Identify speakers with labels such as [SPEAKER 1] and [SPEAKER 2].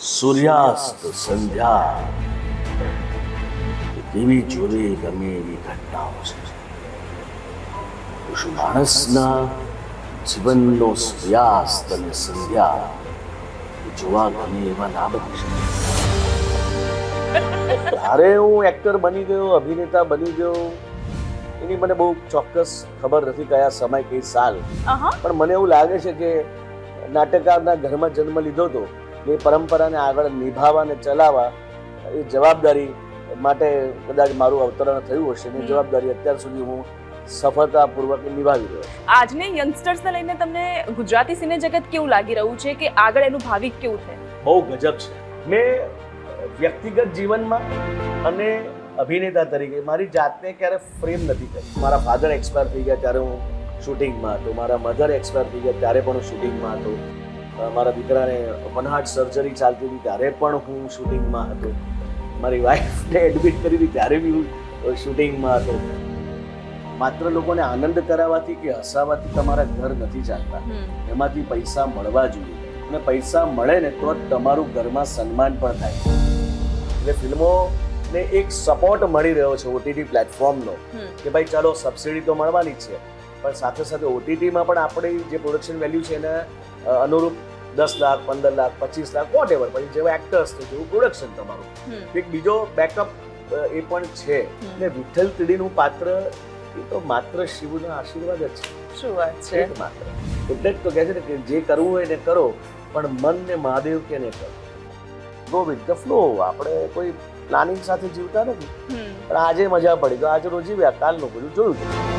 [SPEAKER 1] સૂર્યાસ્ત સંધ્યા કેવી જોવી ગમે એવી ઘટનાઓ છે. માણસના જીવનનો સૂર્યાસ્ત અને સંધ્યા જોવા ગમે એવા ના બની શકે. ત્યારે હું એક્ટર બની ગયો, અભિનેતા બની ગયો, એની મને બહુ ચોક્કસ ખબર નથી કયા સમય કઈ સાલ, પણ મને એવું લાગે છે કે નાટકકારના ઘરમાં જન્મ લીધો હતો, એ પરંપરાને આગળ નિભાવવા અને ચલાવવા એ જવાબદારી માટે કદાચ મારું અવતરણ થયું હશે ને જવાબદારી અત્યાર સુધી હું સફળતાપૂર્વક નિભાવી રહ્યો છું.
[SPEAKER 2] આજની યંગસ્ટર્સને લઈને તમને ગુજરાતી સિને જગત કેવું લાગી રહ્યું છે કે આગળ એનું ભાવિ કેવું છે?
[SPEAKER 1] બહુ ગજબ છે. મેં વ્યક્તિગત જીવનમાં અને અભિનેતા તરીકે મારી જાતને ક્યારે ફ્રેમ નથી કરી. મારા ફાધર એક્સપાયર થઈ ગયા ત્યારે હું શૂટિંગમાં હતો, મારા મધર એક્સપાયર થઈ ગયા ત્યારે પણ હું શૂટિંગમાં હતો, મારા દીકરાને વન હાર્ટ સર્જરી ચાલતી હતી ત્યારે પણ હું શૂટિંગમાં હતો, મારી વાઈફને એડમિટ કરી હતી ત્યારે બી હું શૂટિંગમાં હતો. માત્ર લોકોને આનંદ કરાવવાથી કે હસાવવાથી તમારા ઘર નથી ચાલતા, એમાંથી પૈસા મળવા જોઈએ, અને પૈસા મળે ને તો તમારું ઘરમાં સન્માન પણ થાય. એટલે ફિલ્મોને એક સપોર્ટ મળી રહ્યો છે ઓટીટી પ્લેટફોર્મનો કે ભાઈ ચાલો સબસિડી તો મળવાની જ છે, પણ સાથે સાથે ઓટીટીમાં પણ આપણી જે પ્રોડક્શન વેલ્યુ છે એને અનુરૂપ 10 લાખ 15 લાખ 25 લાખ વોટ એવર, પછી જેવા એક્ટર્સ છે જેવું પ્રોડક્શન તમારું એક બીજો બેકઅપ એ પણ છે. ને વિઠ્ઠલ ત્રિડીનું પાત્ર એ તો માત્ર શિવના આશીર્વાદ જ છે.
[SPEAKER 2] શું વાત છે?
[SPEAKER 1] માત્ર એટલે જ તો કહે છે ને કે જે કરવું હોય એને કરો, પણ મન ને મહાદેવ કે ને કરો. Go with the flow. આપણે કોઈ પ્લાનિંગ સાથે જીવતા નથી, પણ આજે મજા પડી તો આજે રોજ જીવ્યા, કાલનું બધું જોયું.